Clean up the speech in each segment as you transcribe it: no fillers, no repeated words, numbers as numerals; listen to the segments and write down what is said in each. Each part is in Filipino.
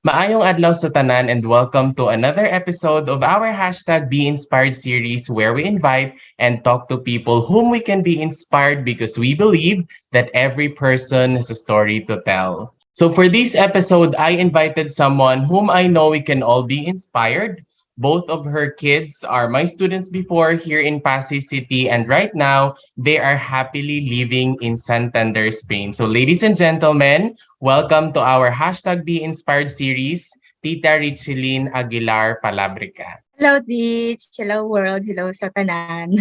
Maayong adlaw sa tanan and welcome to another episode of our hashtag Be Inspired series where we invite and talk to people whom we can be inspired because we believe that every person has a story to tell. So for this episode, I invited someone whom I know we can all be inspired. Both of her kids are my students before here in Pasay City, and right now they are happily living in Santander, Spain. So, ladies and gentlemen, welcome to our hashtag Be Inspired series, Tita Richelyn Aguilar Palabrica. Hello, Ditch. Hello, world. Hello sa tanan.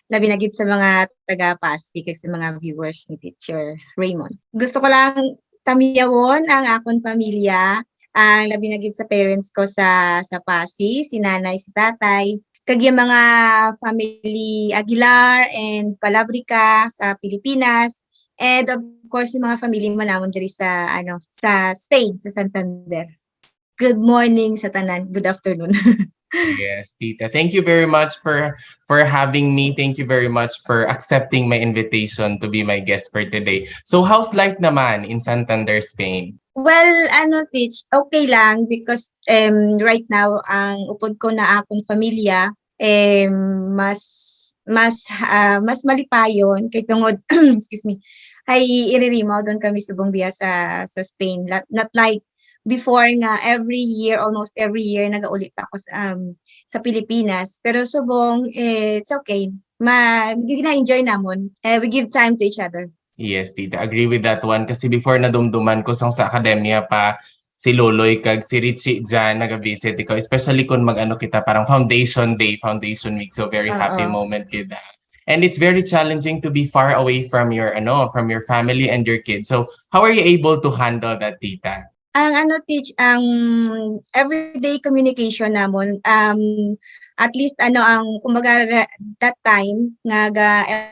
Labi na gid sa mga taga-Pasig kag sa mga viewers ni Teacher Raymond. Gusto ko lang tamiyawon ang akon pamilya, ang labi na gid sa parents ko sa Pasig, si nanay, si tatay, kag yung mga family Aguilar and Palabrica sa Pilipinas, and of course yung mga family mo namon diri sa Spain, sa Santander. Good morning sa tanan. Good afternoon. Yes, Tita. Thank you very much for having me. Thank you very much for accepting my invitation to be my guest for today. So, how's life naman in Santander, Spain? Well, Teach, okay lang because right now ang upod ko na akong pamilya mas mas malipayon kay tungod excuse me ay iririmaw doon kami subong diya sa Spain, not like before nga almost every year nagaulit ako sa Pilipinas, pero subong it's okay, gina-enjoy namon, we give time to each other. Yes, Tita. Agree with that one. Kasi before nadumduman ko sa akademya pa, si Loloy kag si Richie dyan nag-visit ikaw. Especially kung mag-ano kita, parang foundation day, foundation week. So very happy Oo. moment kita. And it's very challenging to be far away from your family and your kids. So how are you able to handle that, Tita? Ang Teach, ang everyday communication namon, at least ang kumbaga that time nga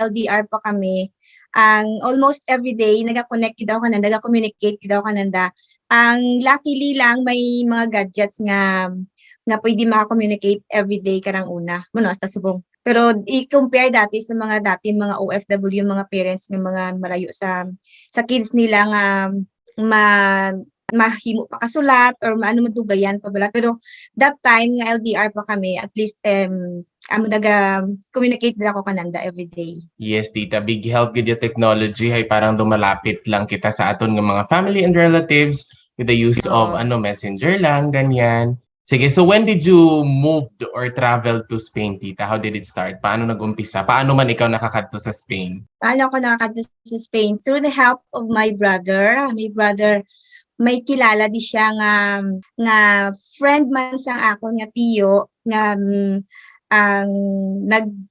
LDR pa kami, ang almost everyday naga-connect gid daw kanan, naga-communicate gid daw kananda. Ang luckily lang may mga gadgets nga pwede maka-communicate everyday karang una, mono sa subong. Pero i-compare mga OFW, mga parents nga mga malayo sa kids nila nga mahimo pa kasulat or maano madugayan pa bala, pero that time nga LDR pa kami, at least amo communicate din ako kananda everyday. Yes, Tita. Big help with your technology. Ay parang dumalapit lang kita sa aton ng mga family and relatives with the use of messenger lang, ganyan. Sige, so when did you move or travel to Spain, Tita? How did it start? Paano nag-umpisa? Paano man ikaw nakakadto sa Spain? Paano ako nakakadto sa Spain? Through the help of my brother. My brother, may kilala di siya nga friend man sa ako nga tiyo nga ang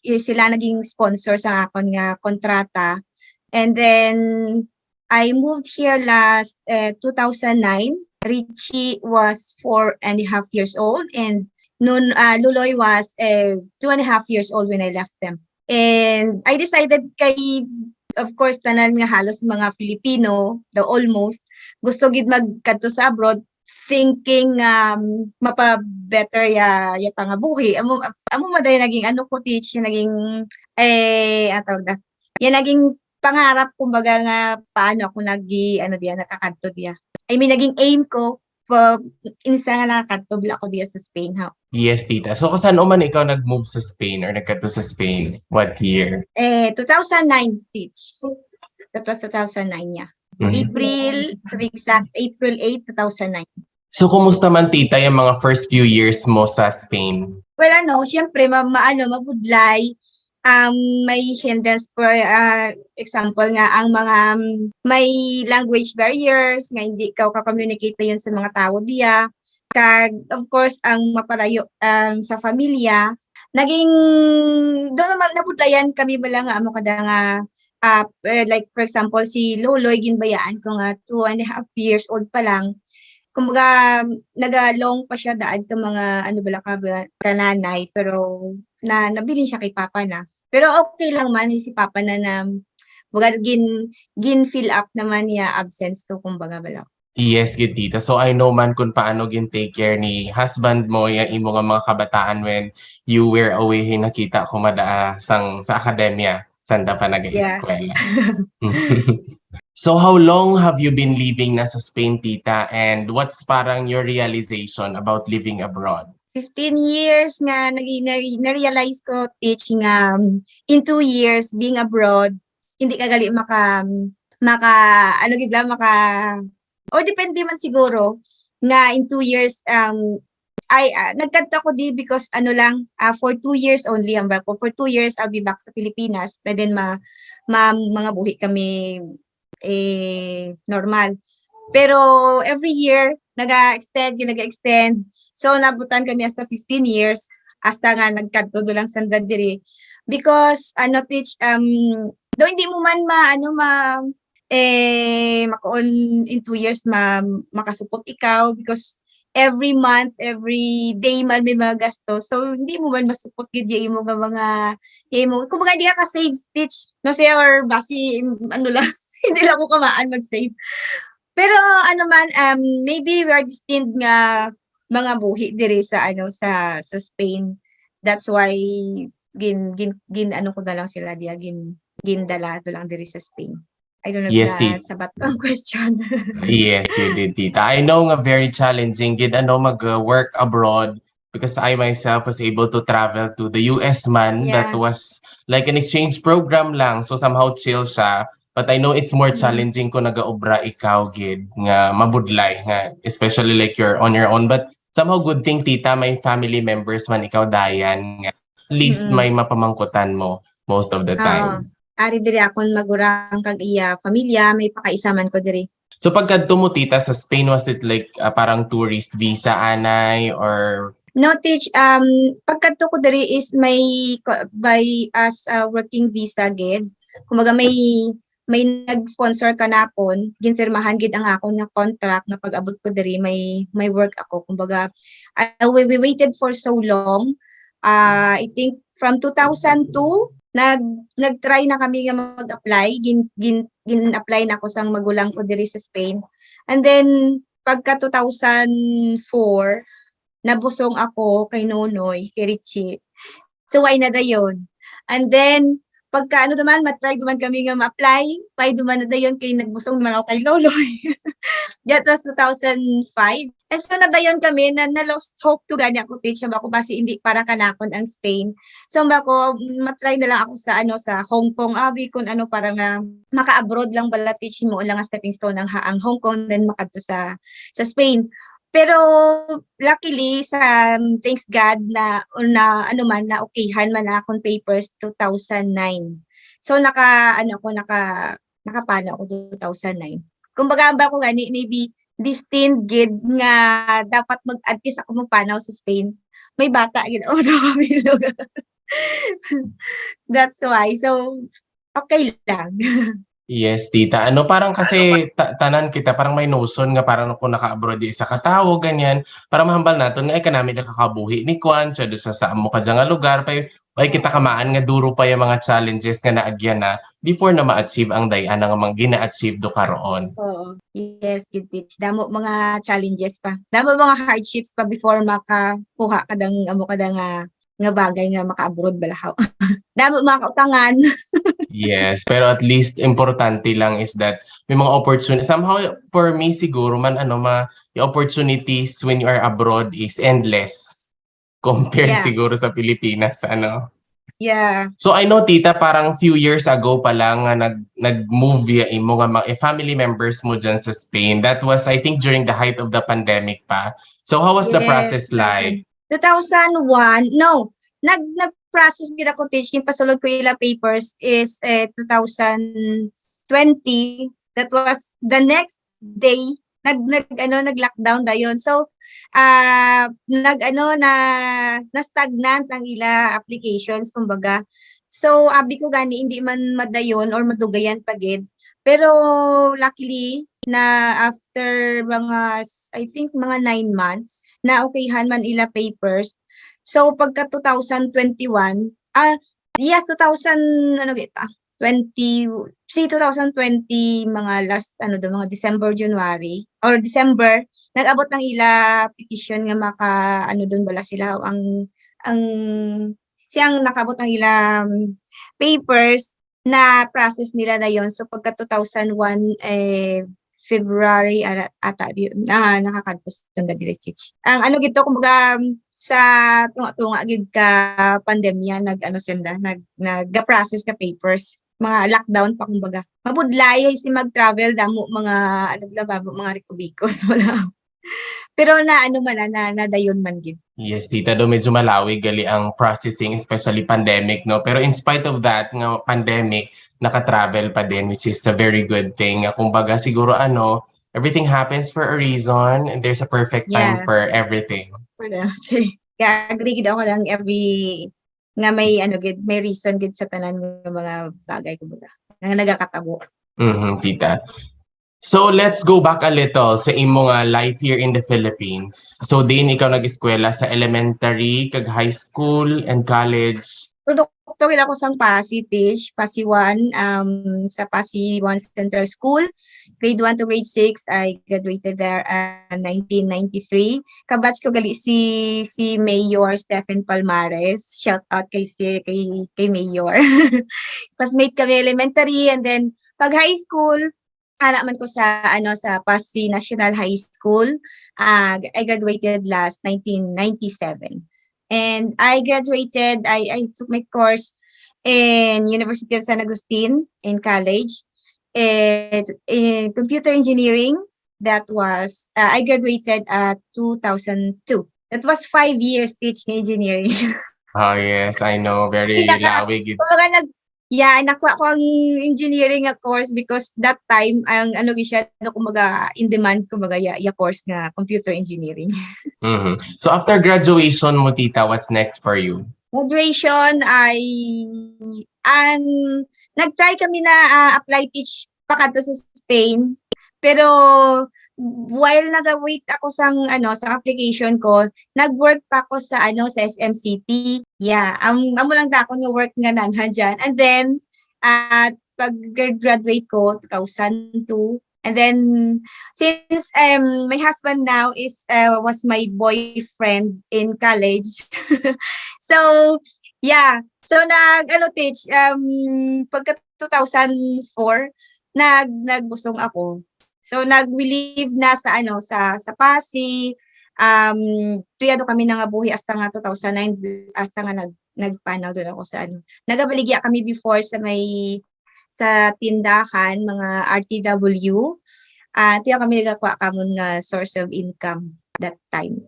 sila naging sponsor sa akon nga kontrata. And then I moved here last 2009. Richie was 4.5 years old, and noon Luloy was 2.5 years old when I left them. And I decided of course tanan nga halos mga Filipino, the almost gusto gid magkadto sa abroad, thinking mapa-better ya pangabuhi. Amo maday naging ko Teach, naging tawag na. Yan naging pangarap kumbaga nga paano ako nakakadto diya. I mean naging aim ko insa nga nakakadto bila ako diya sa Spain ha. Yes, Tita. So, saan man ikaw nag-move sa Spain or nagkadto sa Spain? What year? 2009 Teach. That was 2009 yeah. April, to be exact, April 8, 2009. So, kumusta man, Tita, yung mga first few years mo sa Spain? Well, siyempre, mabudlay. May hindrance, for example nga, ang mga may language barriers, nga hindi ka communicate na yun sa mga tao diya. Kag, of course, ang mapalayo sa pamilya. Naging, doon naman nabudlayan kami bala nga, kada nga, like for example si Loloy ginbayaan ko nga 2.5 years old pa lang, kumbaga nagalong pa siya daad ka mga kananay, pero nabilin siya kay papa na, pero okay lang man si papa na kumbaga gin fill up naman niya absence ko kumbaga bala. Yes, gid Tita. So I know man kung paano gin-take care ni husband mo yung imo nga mga kabataan when you were away. Nakita ko sa akademya sanda pa Yeah. nag-eskwela. So how long have you been living na sa Spain, tita? And what's parang your realization about living abroad? 15 years nga na-realize ko teaching in 2 years being abroad hindi ka gali maka ano gid lang maka o depende man siguro nga in 2 years ay nagkadto ko di because ano lang for 2 years only ang ko for 2 years I'll be back sa Pilipinas and then mga buhi kami normal. Pero every year naga-extend. So nabutan kami hasta 15 years hasta nga nagkadto do lang sandad diri. Because ano teach though hindi mo man makaon in 2 years makasupot ikaw because every month, every day man may mga gasto. So hindi mo man masupot gid yung mga kumbaga hindi ka save stitch no say or basi ano lang hindi lang ko kamaan mag-save. Pero ano man, maybe we are destined nga mga buhi diri sa sa Spain. That's why gin ano ko na lang sila diya gindala to lang diri sa Spain. I don't know if Yes, tita. nasabat ko ang question. Yes, you did, tita. I know nga very challenging gid mag-work abroad because I myself was able to travel to the US man. That Yeah. was like an exchange program lang. So somehow chill siya. But I know it's more Mm. challenging kung nagaobra ikaw gid nga mabudlay nga especially like you're on your own. But somehow good thing, tita, may family members man ikaw dayan nga at least Mm. may mapamangkutan mo most of the Oo. time. Ari diri akon magurang kag iya pamilya may pakaisaman ko diri. So pagkadto mo, tita, sa Spain, was it like parang tourist visa anay or No teach pagkadto ko diri is by as a working visa gid. Kumbaga may nag-sponsor kanakon, ginfirmahan gid ang akon nga contract nga pag-abot ko diri may work ako. Kumbaga we waited for so long. I think from 2002 nag-try na kami nga mag-apply, gin-apply na ako sang magulang ko diri sa Spain. And then pagka 2004 nabusong ako kay Nonoy, kay Richie. So, why na dayon? And then, pagka ano naman, matry naman kami nga ma-apply, why naman na dayon kay nagbusong naman ako kay Nonoy. That was 2005. And so, nadayon kami na lost hope to gani ako teach ako kasi hindi para kanakon ang Spain. So, matry na lang ako sa Hong Kong. Abi kung ano para nga maka-abroad lang bala teach mo lang ang stepping stone ang Hong Kong then makadto sa Spain. Pero luckily thanks God na ano man na okayhan man na akong papers 2009. So nakapano ako 2009. Kumbaga ba ko gani maybe destined gid nga dapat mag-adkis ako magpanaw sa Spain. May bata gid ako na kami lugar. That's why. So okay lang. yes, tita. Ano parang kasi tanan kita parang may notion nga parang kung naka-abroad di isa ka tawo ganyan para mahambal naton nga ay kanami nakakabuhi ni Kwan sa sa amo ka nga lugar pa kita kamaan nga duro pa yung mga challenges nga naagyan na before na ma-achieve ang dayan nga mga gina-achieve do karoon. Oo. Yes, good teach. Damo mga challenges pa. Damo mga hardships pa before makakuha kadang nga bagay nga maka-abroad balahaw. Damo mga kautangan. Yes, pero at least importante lang is that may mga opportunity. Somehow, for me siguro man, yung opportunities when you are abroad is endless compared Yeah. siguro sa Pilipinas, ano. Yeah. So I know, tita, parang few years ago pa lang nga nag-move mo nga mga family members mo dyan sa Spain. That was, I think, during the height of the pandemic pa. So how was the Yes, process like? 2001, no. Nag-process gid ako teaching pasulod ko ila papers is 2020. That was the next day nag-lockdown dayon. So na stagnant ang ila applications kumbaga. So abi ko gani hindi man madayon or madugayan pagid. Pero luckily na after I think mga 9 months na okayhan man ila papers. So pagka 2021, yes 2020 mga last mga December, January or December nag-abot ng ila petition nga doon bala sila ang siyang nakabot ng ila papers na process nila na yon. So pagka 2001 February ata yun na nakakadto sa dili teach. Ang ano gito kumbaga sa tunga-tunga gid ka pandemya nag-ano sila nag-process ka papers mga lockdown pa kumbaga. Mabudlay si mag-travel damo mga ano babo mga rikubikos wala. Pero na ano man na nadayon man gid. Yes, tita, do medyo malawi gali ang processing, especially pandemic, no? Pero in spite of that, nga pandemic, naka-travel pa din, which is a very good thing. Nga, kumbaga, siguro everything happens for a reason and there's a perfect time Yeah. for everything. Kaya agree gid ako lang every nga may ano gid may reason gid sa tanan ng mga bagay kumbaga nga nagakatabo. Tita. So let's go back a little sa imong life here in the Philippines. So din ikaw nag-eskwela sa elementary, kag high school and college. Produkto gid ako sang Pasig, Pasig 1 sa Pasig 1 Central School. Grade 1 to grade 6 I graduated there 1993. Kabatch ko gali si Mayor Stephen Palmares. Shout out kay Mayor. Classmate kami elementary and then pag high school anak man ko sa sa Pasig National High School. I graduated last 1997. And I graduated, I took my course in University of San Agustin in college in computer engineering. That was I graduated at 2002. That was 5 years teaching engineering. Oh yes, I know, very lawi gid. Kumbaga nakuha ko ang engineering nga course because that time ang ano gi siya kumbaga in demand kumbaga course nga computer engineering. So after graduation mo tita, what's next for you? Graduation nag-try kami na apply teach pa kadto sa Spain. Pero while naga-wait ako sang sa application ko, nag-work pa ako sa sa SM City. Yeah, amo lang ta ako nga work nga nanhan diyan. And then pag graduate ko 2002. And then since my husband now was my boyfriend in college. So yeah, so teach pagka 2004 nagbusong ako. So nag-leave na sa sa Pasig. Tuyado kami nga buhi hasta nga 2009 hasta nga nagpanaw doon ako sa Nagabaligya kami before sa tindahan mga RTW. Tiya kami nagakuha kamon nga source of income that time.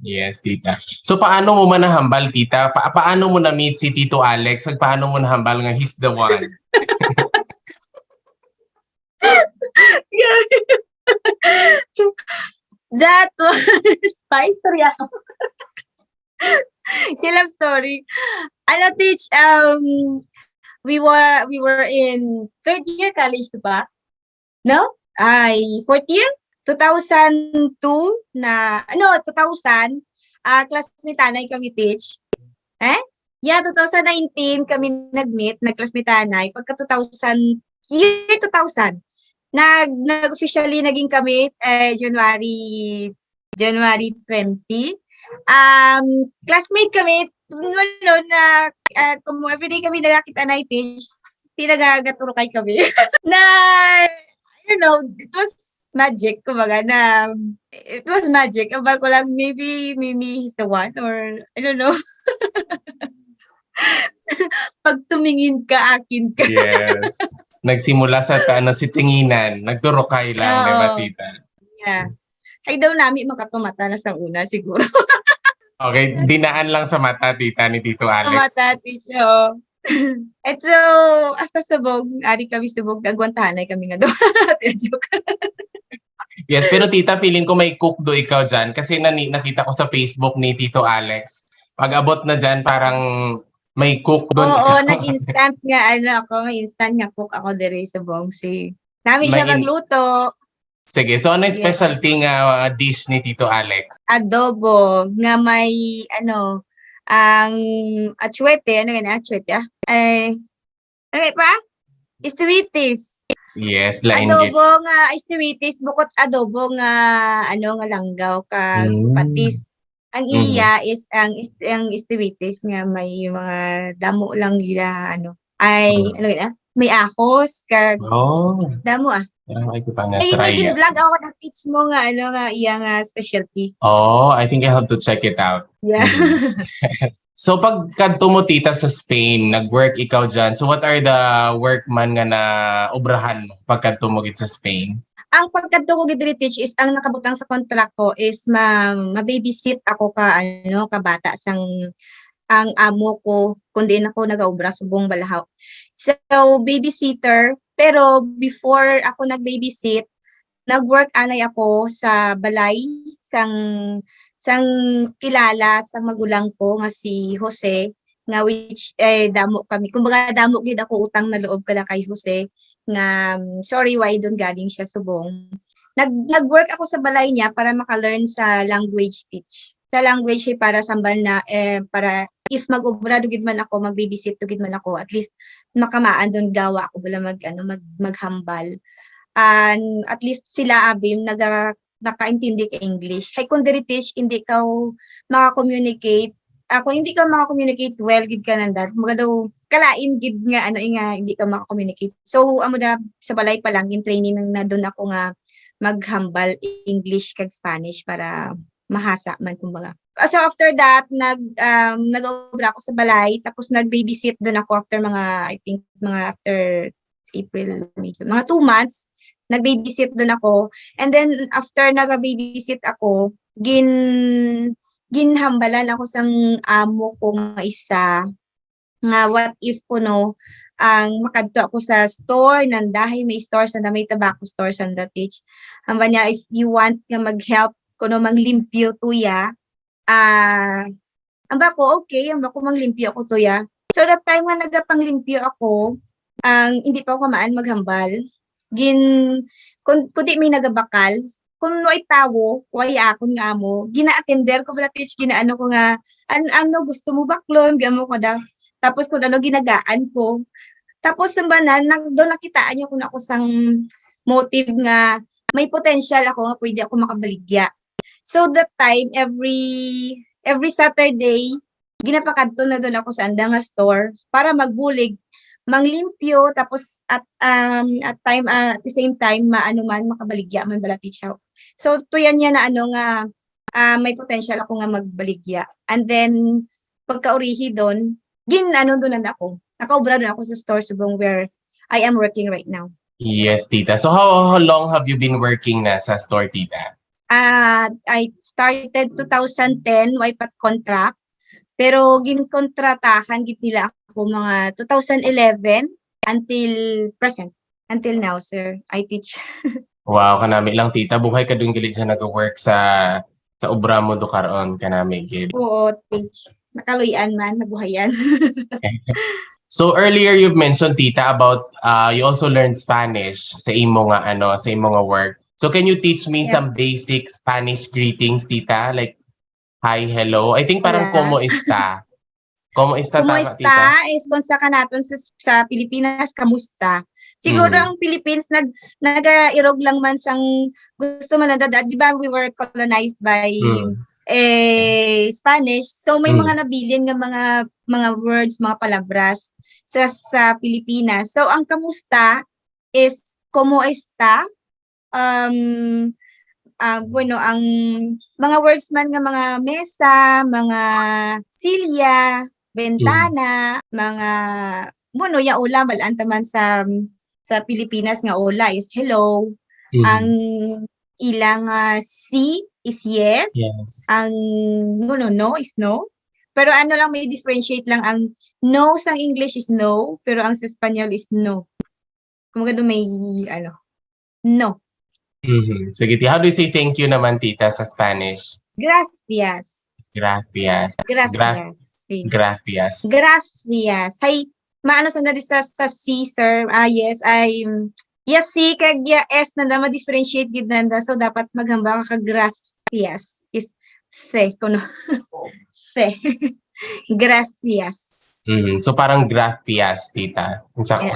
Yes, tita. So paano mo man nahambal tita? Paano mo na-meet si Tito Alex? Paano mo nahambal nga he's the one? That was spy story ako. Love story. Teach we were in third year college diba? No? Fourth year? 2002 2000 classmate tanay kami teach. Yeah, 2019 kami nag-meet, nag-classmate tanay. Pagka 2000 nag-officially naging kami January 20. Classmate kami na kung everyday kami nagkakita na teach, tinagagaturo kay kami. Na I don't know, it was magic kumbaga na it was magic. Abang ko lang maybe he's the one or I don't know. Pag tumingin ka, akin ka. Yes. Nagsimula sa si tinginan, nagdurokay lang, di ba tita? Yeah. Ay daw nami makatumata na sa una siguro. Okay, dinaan lang sa mata tita ni Tito Alex. Sa mata, teacher. Ito, hasta subog, ari kami subog, agwantahanay kami nga doon. Joke. Yes, pero tita, feeling ko may cook do ikaw dyan kasi nakita ko sa Facebook ni Tito Alex. Pag abot na dyan, parang may cook doon. Oo, nag-instant nga may instant nga cook ako dire sa Bongsi. Nami siya magluto. Sige, so ano yung specialty nga dish ni Tito Alex? Adobo, nga may ang atsuete, atsuete ano pa? Istiwitis. Yes, lain adobo nga istiwitis, bukod adobo nga nga langgaw ka patis. Ang iya is ang istiwitis nga may mga damo lang gila ay ano na, may ahos kag Oh, damo parang ay ko pa Ay na-try may yan. gid-vlog ako na teach mo nga ano nga iya nga specialty. Oh, I think I have to check it out. Yeah. Mm. So pag kadto mo tita sa Spain, nag-work ikaw dyan. So what are the work man nga na obrahan mo pag kadto mo gid sa Spain? Ang pagkadto ko gid diri teach is ang nakabutang sa contract ko is ma-babysit ako ka ano ka bata sang ang amo ko kundi ako nagaobra subong balahaw. So babysitter pero before ako nag-babysit nag-work anay ako sa balay sang sang kilala sang magulang ko nga si Jose nga which damo kami kumbaga damo gid ako utang na loob kada kay Jose nga sorry why doon galing siya subong nag-work ako sa balay niya para maka-learn sa language teach sa language para sambal na para if mag-obra dugid man ako mag-babysit dugid man ako at least makamaan doon gawa ako bala maghambal and at least sila abim nakaintindi ka English. Hay kung diri teach hindi ka maka-communicate ako hindi ka maka-communicate well gid ka nandan. Mga daw kalain gid nga ano nga hindi ka maka-communicate. So amo da sa balay pa lang in training na doon ako nga maghambal English kag Spanish para mahasa man kumbaga. So after that nag-obra ako sa balay tapos nag-babysit doon ako after mga I think mga after April, May, mga 2 months nag-babysit doon ako. And then after naga-babysit ako, ginhambalan ako sang amo ko nga isa nga what if kuno ang makadto ako sa store nandahay may store sa may tobacco store sa teach. Amba niya if you want nga mag-help kuno manglimpyo tuya, amba ko okay, amba ko manglimpyo ako tuya. So that time nga nagapanglimpyo ako, ang hindi pa ako kamaan maghambal kundi may nagabakal kung no tawo way akon nga amo gina-attender ko pala teach ginaano ko nga ano gusto mo baklon gamo ko daw tapos kung ano ginagaan ko tapos sambanan doon nakitaan niyo kung ako sang motive nga may potential ako nga pwede ako makabaligya so that time every Saturday ginapakadto na doon ako sa andang store para magbulig manglimpyo tapos at the same time maano man makabaligya man bala teacher. So tuyan niya na ano nga may potential ako nga magbaligya. And then pagkaurihi doon, ano doon na ako. Nakaobra doon ako sa store subong where I am working right now. Yes, tita. So how long have you been working na sa store, tita? I started 2010 way pat contract. Pero ginkontratahan gid nila ako mga 2011 until present. Until now, sir, I teach. Wow, kanami lang tita. Buhay ka dun gilid sa nag-work sa obra mo do karon kanami gid. Oo, teach. Nakaluyan man, nabuhayan. So earlier you've mentioned tita about you also learned Spanish sa imo nga sa imo nga work. So can you teach me Yes. some basic Spanish greetings, tita? Like hi, hello. I think parang Yeah. como esta. Como esta Como tama, tita? esta is kung sa kanaton sa Pilipinas, kamusta? Siguro Mhm. ang Philippines nag-irog lang man sang gusto man nadadad. Di ba we were colonized by Spanish. So may mga nabilin nga mga words, mga palabras sa Pilipinas. So ang kamusta is como esta? Bueno, ang mga words man nga mga mesa, mga silya, bentana, mga bueno, ya ula balanta man sa Pilipinas nga ula is hello. Ang ilang si is yes. Yes. Ang no is no. Pero ano lang may differentiate lang ang no sa English is no, pero ang sa Espanyol is no. Kumaga doon may no. Sige, how do you say thank you naman, tita, sa Spanish? Gracias. Gracias. Gracias. Sí. Gracias. Gracias. Hay maano sa sa si sir. Yes, yes si kag yes nanda ma-differentiate gid nanda so dapat maghamba ka gracias is se kuno. Se. Gracias. So parang gracias, tita. Unsa ko?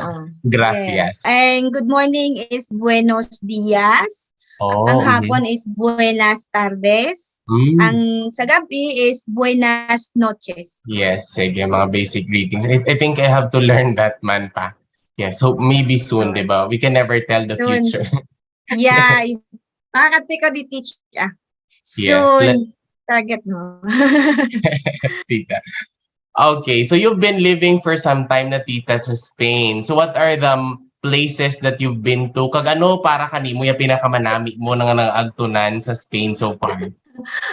Gracias. Yes. And good morning is buenos dias. Ang Oh, hapon is buenas tardes. mm. Ang sa gabi is buenas noches. Yes, sige, mga basic greetings. I think I have to learn that man pa. Yeah, so maybe soon, di So, ba? We can never tell the soon, future. yeah, makakati ko di teach ah. Yes, Soon, target mo. tita. Okay, so you've been living for some time na tita sa Spain. So what are the places that you've been to? Kag ano para kanimo yung pinakamanami mo nga nang agtunan sa Spain so far?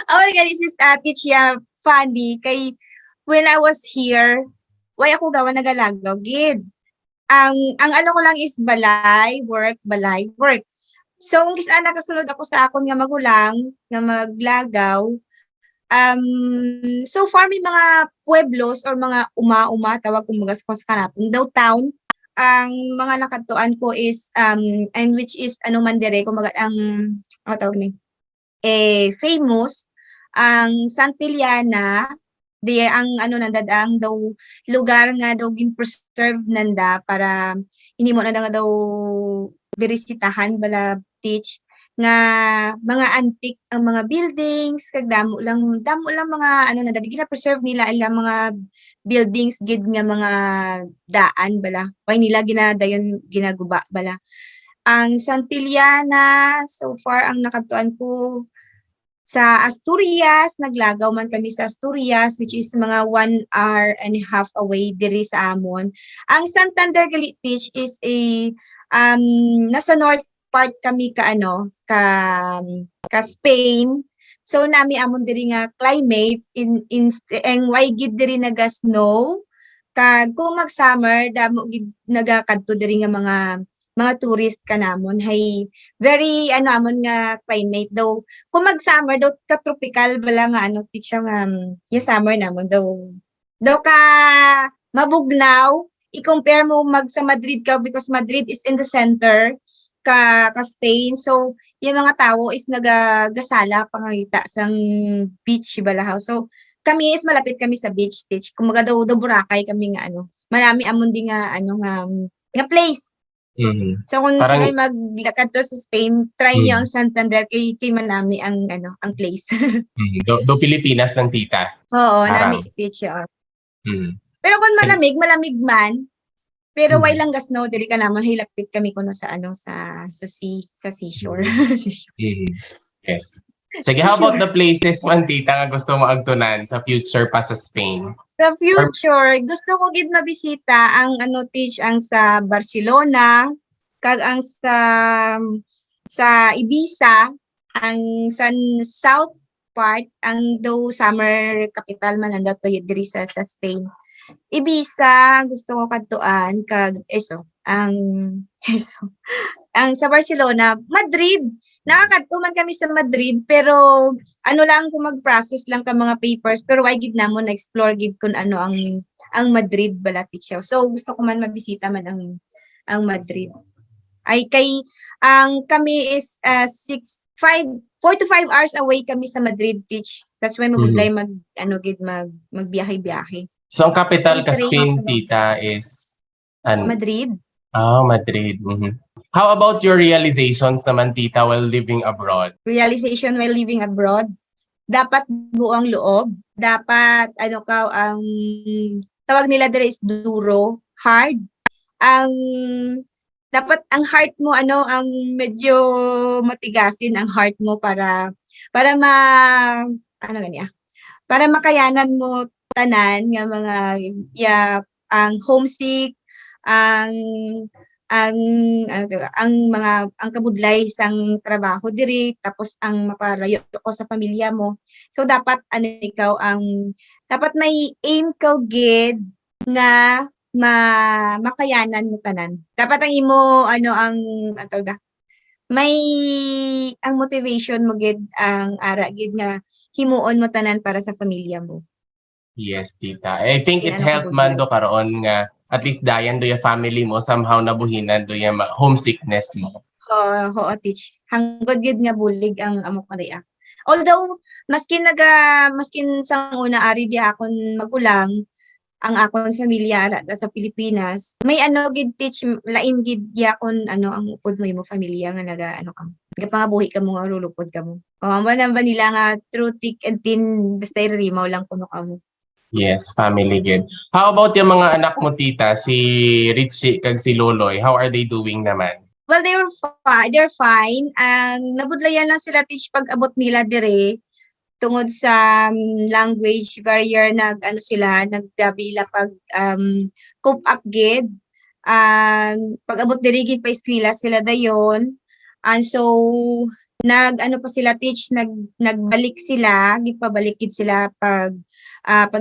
Oh my God, this is teach ya funny. Kay, when I was here, why ako gawa nagalagaw, gid. Ang ano ko lang is balay, work. So, kung kisa nakasulod ako sa akon nga magulang, nga maglagaw, so far may mga pueblos or mga uma-uma, tawag kumbaga sa kanaton, daw town. Ang mga nakatuan ko is, and which is, ano man dire, kumbaga, ano tawag ni, famous, ang Santillana, di ang ano nanda ang daw lugar nga daw gin-preserve nanda para hindi mo na nga daw birisitahan bala teach nga mga antique ang mga buildings kag damo lang mga ano nanda gina-preserve nila ilang mga buildings gid nga mga daan bala why nila ginadayon ginaguba bala ang Santillana so far ang nakatuan ko sa Asturias, naglagaw man kami sa Asturias, which is mga 1 hour and a half away diri sa amon. Ang Santander Galitich is nasa north part kami ka ano, ka Spain. So nami amon diri nga climate en why gid diri naga snow. Kag kung mag-summer damo gid nagakadto diri nga mga tourist kanamon hay very ano amon nga climate daw kung mag-summer daw ka tropical bala nga ano teacher nga yung summer namon daw ka mabugnaw i-compare mo mag sa Madrid ka because Madrid is in the center ka Spain so yung mga tao is nagagasala pangita sang beach balahaw so kami is malapit kami sa beach stage kumaga daw Boracay kami nga ano marami amon di nga ano nga place. Mhm. So kung Parang sino'y maglakad to sa Spain, try niyo ang Santander kay Manami ang ano, ang place. do Pilipinas ng tita. Oo, nami Parang. teacher. Mm. Pero kung Sige. malamig man, pero way Mm. lang gas no, dili ka naman hilapit kami kuno sa ano sa seashore. Mm. Yes. Sige, how about the places man tita nga gusto mo agtunan sa future pa sa Spain? Sa future, gusto ko gid mabisita ang ano teach ang sa Barcelona, kag ang sa Ibiza, ang sa south part, ang do summer capital man ang dato diri sa Spain. Ibiza, gusto ko kadtuan kag eso, ang sa Barcelona, Madrid. Nakakadto man kami sa Madrid pero ano lang kung mag-process lang ka mga papers pero why gid namon na-explore gid kun ano ang Madrid balati siya. So gusto ko man mabisita man ang Madrid. Ay kay ang kami is 4 to 5 hours away kami sa Madrid teach. That's why mabuglay mag ano gid magbiyahe-biyahe. So ang capital Ang ka train Spain so, tita is Madrid. Madrid. Mhm. How about your realizations naman tita while living abroad? Realization while living abroad. Dapat buong loob. Dapat ano ka ang tawag nila dire is duro, hard. Ang dapat ang heart mo ano ang medyo matigasin ang heart mo para ano ganiya para makayanan mo tanan nga mga ang homesick ang ang mga ang kabudlay sang trabaho diri tapos ang mapalayo ko sa pamilya mo so dapat ano ikaw ang dapat may aim ka gid nga makayanan mo tanan dapat ang imo ano ang tawag da may ang motivation mo gid ang ara gid nga himuon mo tanan para sa pamilya mo. Yes, tita. I think it Inano ka helped man budlay. do karoon nga at least dayan do yung family mo somehow nabuhinan do yung homesickness mo. Oo, teach. Hanggod gid nga bulig ang amo kariya. Although maskin maskin sang una ari di akon magulang ang akong pamilya ara sa Pilipinas. May ano gid teach lain gid gyakon ano ang upod mo imo pamilya nga ano ka. Nagapangabuhi ka mo nga rulupod ka mo. Manan ba nila nga through thick and thin basta rimaw lang kuno ka mo. Yes, family good. How about yung mga anak mo, tita? Si Richie kag si Loloy, how are they doing naman? Well, they're fine. Ang nabudlayan lang sila teach pag abot nila dire tungod sa language barrier nag-ano sila nagdabila pag cope up gid. Pag-abot diri gid pa eskwela sila dayon. And so nag-ano pa sila teach nagbalik sila, gipabalik gid sila pag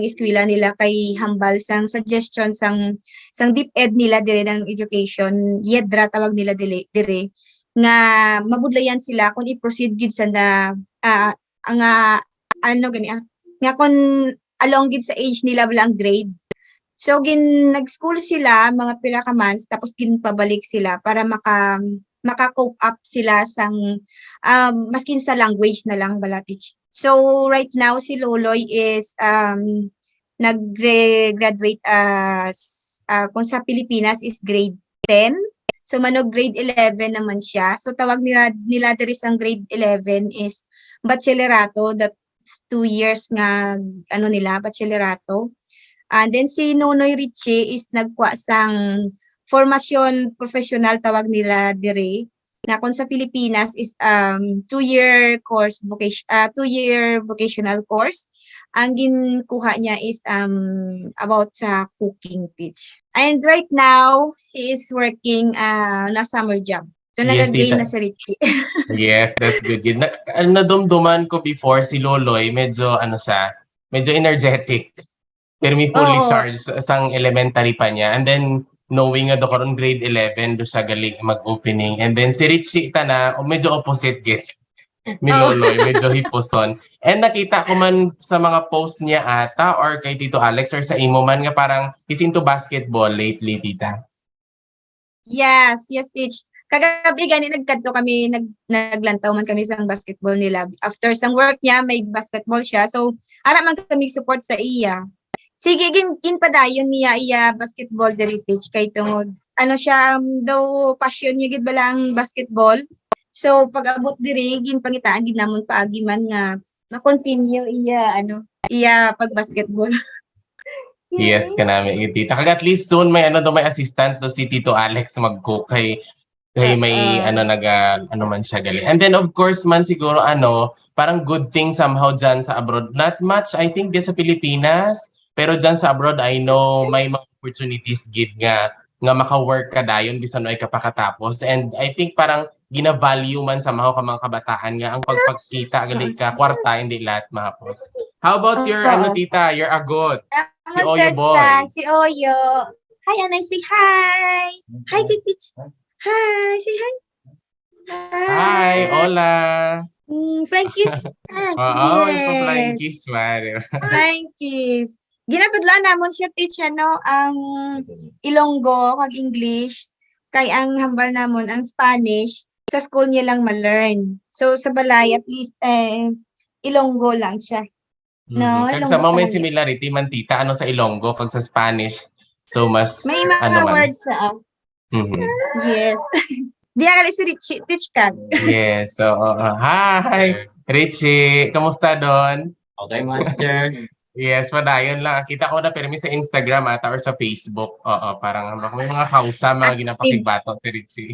eskwela nila kay hambal sang suggestion sang DepEd nila dire ng education, YEDRA tawag nila dire nga mabudlayan sila kung i-proceed gid sa na ang ano gani nga kung along gid sa age nila wala ang grade. So nag-school sila mga pila ka months tapos ginpabalik sila para maka-cope up sila sang maskin sa language na lang bala teach. So right now si Loloy is nag-graduate as kung sa Pilipinas is grade 10. So manog grade 11 naman siya. So tawag nila diri sang grade 11 is bachillerato, that's 2 years nga ano nila bachillerato. And then si Nonoy Richie is nagkuha sang formasyon professional tawag nila dire na kung sa Pilipinas is 2-year course 2-year vocational course. Ang ginkuha niya is about sa cooking teach. And right now he is working na summer job. So Yes, nagagain tita. na si Richie. Yes, that's good. Nadumduman ko before si Loloy, medyo ano siya, medyo energetic. Pero may fully Oo. charged sang elementary pa niya. And then, knowing nga do karon grade 11, do siya galing mag-opening. And then si Richie tana, medyo opposite git ni Oh. Loloy, medyo hiposon. And nakita ko man sa mga post niya ata or kay Tito Alex or sa imo man nga parang he's into basketball lately, tita. Yes, teach. Kagabi gani nagkadto kami naglantaw man kami sa basketball nila. After sang work niya may basketball siya. So ara man kami support sa iya. Sige ginpadayon niya iya basketball diri teach kay tungod ano siya daw passion niya gid balang basketball. So pag-abot diri ginpangitaan gid namon paagi man nga ma-continue iya pag-basketball. Yes, kanami tita. Kag at least soon may ano do may assistant do si Tito Alex mag-cook kay may ano ano man siya gali. And then of course man siguro ano, parang good thing somehow dyan sa abroad. Not much I think sa Pilipinas, pero dyan sa abroad I know may mga opportunities gid nga maka-work ka dayon bisan no ay kapakatapos. And I think parang gina-value man somehow ka mga kabataan nga ang pagpagkita gali ka kwarta hindi lahat mahapos. How about your ano tita, your agot? Si Oyo Boy. Si Oyo. Hi, Anay, say hi. Hi, Kitich. Hi, say hi. Hi, hola. Flying kiss. Oo, ipa-flying kiss man. Flying kiss. Ginatudlaan namon siya teach ang Ilonggo kag English kay ang hambal namon ang Spanish sa school niya lang ma-learn. So sa balay at least Ilonggo lang siya. No, Kag sa Ilonggo may talaga. similarity man tita ano sa Ilonggo kag sa Spanish. So mas May mga ano man. words sa Mhm. Yes. Di akala si Richie, teach ka. Yes. So, hi, Richie. Kamusta doon? Okay, Master. Yes, padayon lang. Kita ko na permi sa Instagram ata or sa Facebook. Oo, parang may mga kausa, mga ginapakigbato si Richie.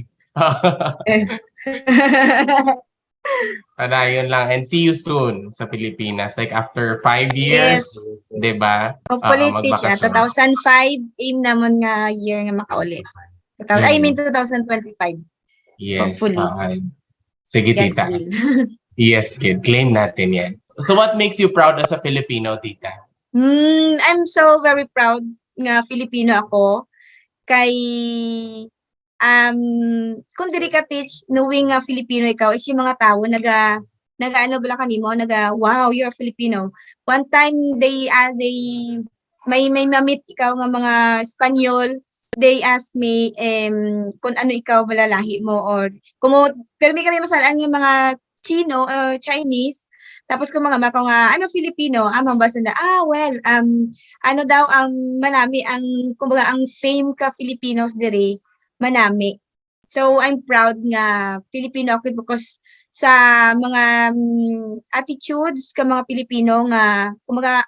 Padayon lang. And see you soon sa Pilipinas. Like after 5 years, Yes. di ba? Hopefully, teach magbakasyon. 2005, aim naman nga year nga makaulit. I mean, 2025. Yes. Hopefully. Okay. Sige, God's tita. will. Yes, kid. Claim natin yan. So what makes you proud as a Filipino, tita? I'm so very proud nga Filipino ako. Kay, kung diri ka teach, knowing nga Filipino ikaw, is yung mga tao ano bala kanimo, wow, you're Filipino. One time, may mamit ikaw nga mga Espanyol, they asked me kung ano ikaw malalahi mo or pero may kami masalaan ng mga Chino Chinese Tapos kung mga mako nga, I'm a Filipino, amang basa na, well, ano daw ang manami, kumbaga, ang fame ka Filipinos diri, manami. So, I'm proud nga Filipino ako because sa mga attitudes ka mga Pilipino nga, kumbaga,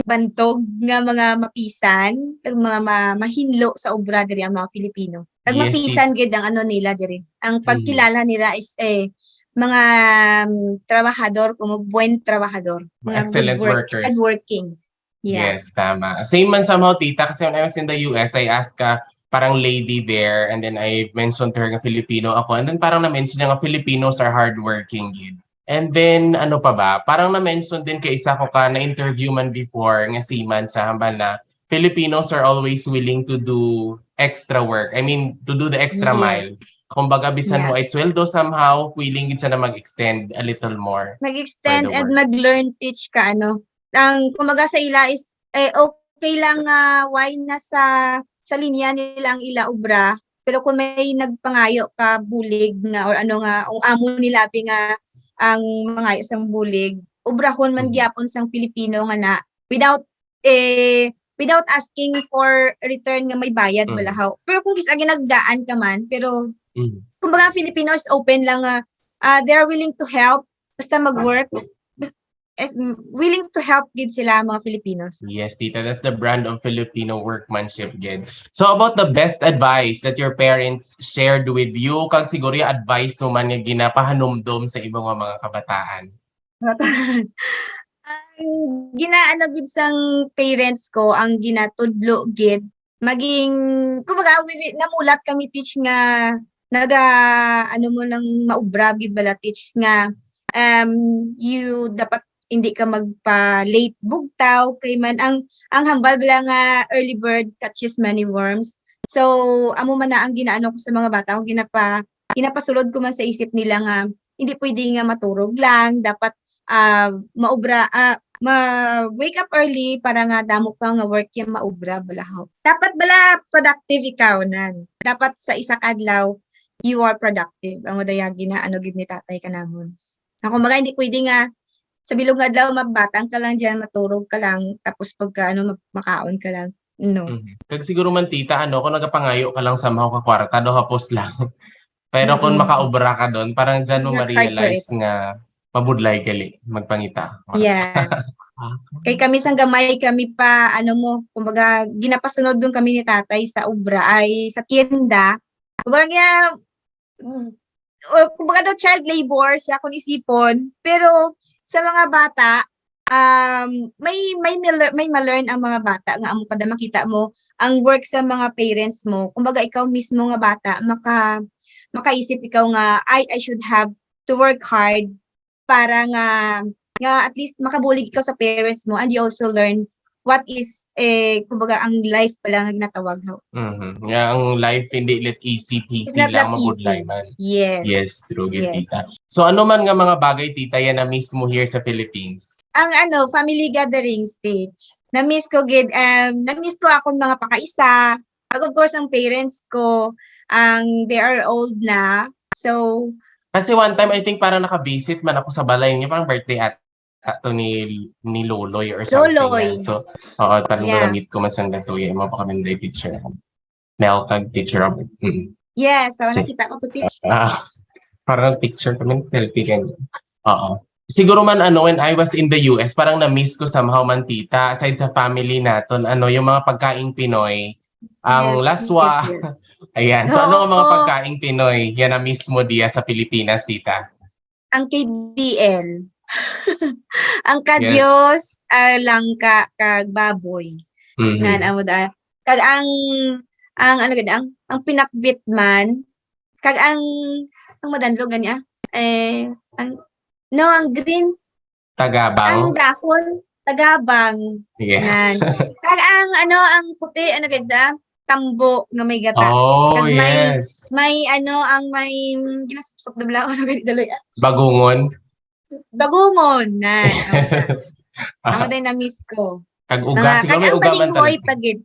bantog nga mga mapisan, kag mga mahinlo sa obra diri ang mga Filipino. Kag Yes, mapisan gid ang ano nila diri. Ang Mm. pagkilala nila is mga trabahador, como buen trabajador, mga Excellent workers. hardworking. Yes, Yes. tama. Same man somehow, tita, kasi when I was in the US, I asked ka parang lady there, and then I mentioned to her nga Filipino ako, and then parang na-mention niya nga Filipinos are hardworking, gid. And then, ano pa ba, parang na-mention din kay isa ko ka na-interview man before, nga seaman sa hambal na Filipinos are always willing to do extra work. I mean, to do the extra mile. Yes. Kumbaga, bisan Yeah. mo ay sweldo somehow, willing gid sana mag-extend a little more. Mag-extend For the and work. mag-learn, teach ka, ano. Ang kumaga sa ila is, okay lang why sa linya nila ang ila obra, pero kung may nagpangayo ka bulig nga or ano nga, ang amo nila nga ang mangayo sang bulig, obrahon man Mhm. gyapon sang Pilipino nga na without asking for return nga may bayad Mm. balahaw. Pero kung kisa ginagdaan ka man, pero Mm. kumbaga ang Filipino is open lang they are willing to help basta mag-work, willing to help gid sila mga Filipinos. Yes, tita, that's the brand of Filipino workmanship, gid. So about the best advice that your parents shared with you, kag siguro yung advice mo man nga ginapahanumdum sa ibang mga kabataan. Ang ginaano gid sang parents ko, ang ginatudlo gid, maging kumbaga namulat kami teach nga ano mo nang maubra gid bala teach nga you dapat hindi ka magpa-late bugtaw kay man ang hambal bala nga early bird catches many worms. So amo man na ang ginaano ko sa mga bata ko, ginapasulod ko man sa isip nila nga hindi pwede nga maturog lang, dapat wake up early para nga damo pa nga work yung maubra balahaw. Dapat bala productive ikaw nan. Dapat sa isa ka adlaw you are productive. Ang udayagi na ano gid ni tatay kanamon. Ako maga hindi pwede nga sa bilog nga adlaw mabatang ka lang diyan, maturog ka lang, tapos pagka makaon ka lang. No. Kag siguro man tita, kung nagapangayo ka lang somehow ka kwarta, do hapos lang. Pero kung makaubra ka doon, parang dyan mo Work hard for ma-realize it. nga mabudlay gali, magpangita. Yes. Kay kami sang gamay kami pa kumbaga ginapasunod dun kami ni tatay sa obra ay sa tienda. Kumbaga kumbaga daw child labor siya kung isipon, pero sa mga bata may ma-learn ang mga bata nga amo kada makita mo ang work sa mga parents mo. Kumbaga ikaw mismo nga bata makaisip ikaw nga I should have to work hard para nga at least makabulig ikaw sa parents mo, and you also learn what is kumbaga ang life pala nga ginatawag. Nga ang life hindi let easy It's peasy not that lang mabudlay easy. man. Yes. Yes, true gid Yes. tita. So ano man nga mga bagay tita yan na mismo here sa Philippines? Ang family gathering stage. Na-miss ko gid, na-miss ko akong mga pakaisa. Of course ang parents ko, they are old na. So Kasi one time I think parang naka-visit man ako sa balay niya, parang birthday at to ni Loloy or something. Loloy. So, parang Yeah. na-meet ko man sang datuya, mo pa kami day teacher. Mel kag teacher Robert. yes, so Si- nakita ko to teach. Parang picture kami, selfie ganyan. Oo. Siguro man when I was in the US, parang na-miss ko somehow man tita, aside sa family naton, yung mga pagkaing Pinoy, ang Yes, laswa. yes. Ayan. So ano ang mga Oo. pagkaing Pinoy yan na mismo diya sa Pilipinas, tita? Ang KBL. ang kadyos, langka, kag baboy. Nan amo da. Kag ang ano gid ang pinakbit man, kag ang madanlog niya. Ang green, ang Tagabang. dahon, tagabang. Yes. Nan. Kag ang puti, gid tambo nga may gata. Oh, Kag yes. may may ginasupsop na bala ano gid daloy. Bagungon. Bagungon nan. Amo din na miss ko. Kag uga, siguro may ang uga man balinghoy talaga. pagid.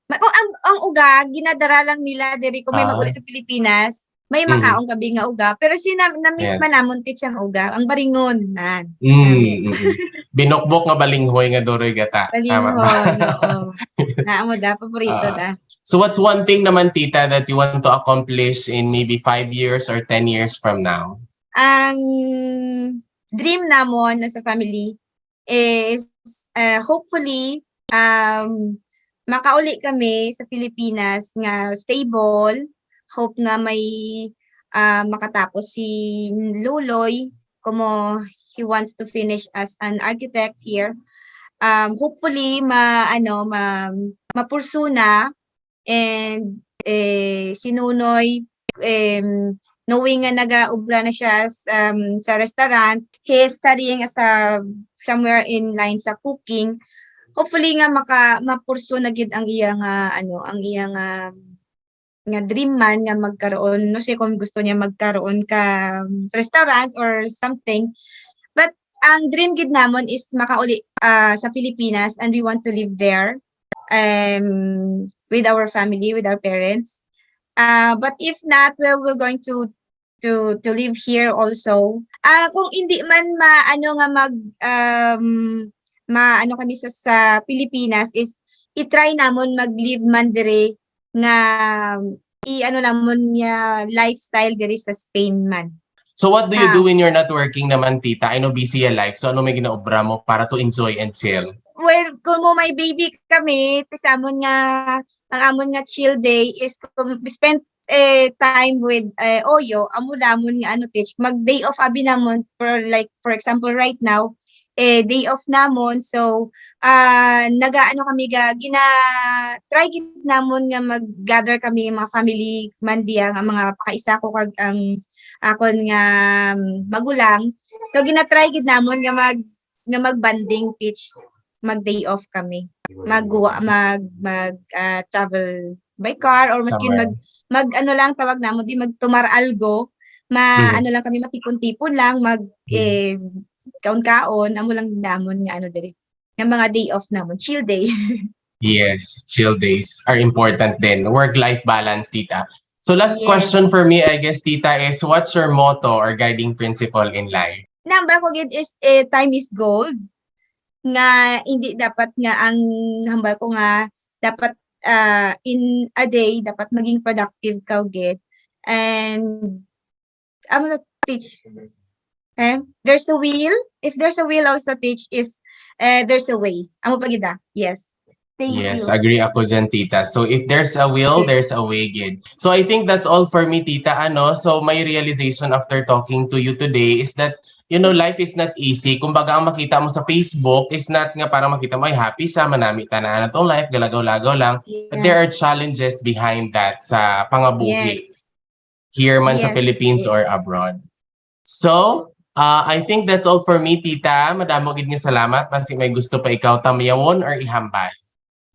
Kung ang uga ginadara lang nila diri kung may mag-uli sa Pilipinas, may Mhm. makaon gabi nga uga, pero na-miss man Yes. namon tiyang uga, ang baringon nan Mm, namin. mm. Binukbok nga balinghoy nga duroy gata, tama ba? Balinghon, oo. Naa mo da, paborito Oo. da. So what's one thing naman tita that you want to accomplish in maybe 5 years or 10 years from now? Ang dream namon sa family is, hopefully, makauli kami sa Pilipinas nga stable. Hope nga may, makatapos si Luloy como he wants to finish as an architect here. Hopefully mapursu na and si Nunoy, knowing nga nagaubra na siya sa restaurant, he is studying as a somewhere in line sa cooking. Hopefully nga mapursu na gid ang iyang ang iyang nga dream man nga magkaroon, no sé kung gusto niya magkaroon ka restaurant or something. But ang dream gid namon is makauli sa Pilipinas and we want to live there with our family, with our parents. But if not, well, we're going to live here also. Kung hindi man maano nga maano kami sa Pilipinas is i-try namon mag-live man dire nga i-ano namon niya lifestyle diri sa Spain man. So what do you Ha. do when you're not working naman tita? I know busy your life. So ano may ginaobra mo para to enjoy and chill? Well, kung mo may baby kami, tas amon nga ang amon nga chill day is kung spend time with Oyo, amo lamon nga ano teach mag day off abi namon for example right now day off namon so nagaano kami gina try gid namon nga mag-gather kami mga family man diya nga mga pakaisa ko kag ang akon nga magulang so gina-try gid namon nga mag-banding teach mag-day off kami. Travel by car or maskin Somewhere. ano lang tawag namo di magtumar algo, Mhm. ano lang kami matipon-tipon lang kaon-kaon amo lang namon nga ano diri. Nga mga day off namon, chill day. Yes, chill days are important din. Work-life balance, tita. So last Yes. question for me, I guess, tita, is what's your motto or guiding principle in life? Number ko gid is time is gold. Nga hindi dapat nga ang hambal ko nga dapat in a day dapat maging productive ka gid and amo na teach there's a will if there's a will also teach is there's a way amo pa gid yes thank Yes, you agree ako dyan, tita. So if there's a will, there's a way, gid. So I think that's all for me, tita. So my realization after talking to you today is that, life is not easy. Kumbaga, ang makita mo sa Facebook is not nga para makita mo ay happy sa manami tanan na tong life, galagaw-lagaw lang. But there yeah. are challenges behind that sa pangabuhi. Yes Here man sa yes Philippines yes. or abroad. So, I think that's all for me, tita. Madamo gid nga salamat. Basi may gusto pa ikaw tamyawon or ihambal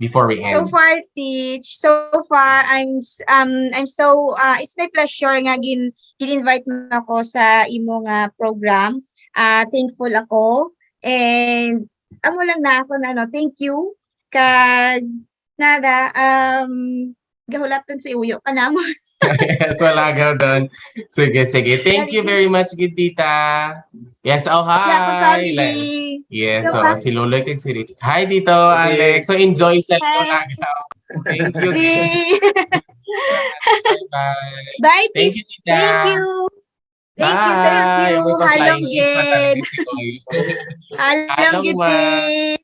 before we So end. far, teach. So far, I'm so it's my pleasure nga gin-invite mo ako sa imong program. Thankful ako and amo lang na ako na thank you kag nada gahulaton sa uyo ka namo. Yes, wala ka doon. Sige, sige. Thank you very much, good tita. Yes, oh Sa ako hi. family. Yes, Ikaw so pa. si Lolo kag si Rich. Hi dito, Alex. So enjoy sa ito Hi. lagaw. Thank you. Bye-bye. Bye, Thank teach. you, tita. Thank you. Thank you, thank Bye. you. May pa-flying Halong kiss pa talaga gid. si Koy. Halong Halong gid, ma. teach.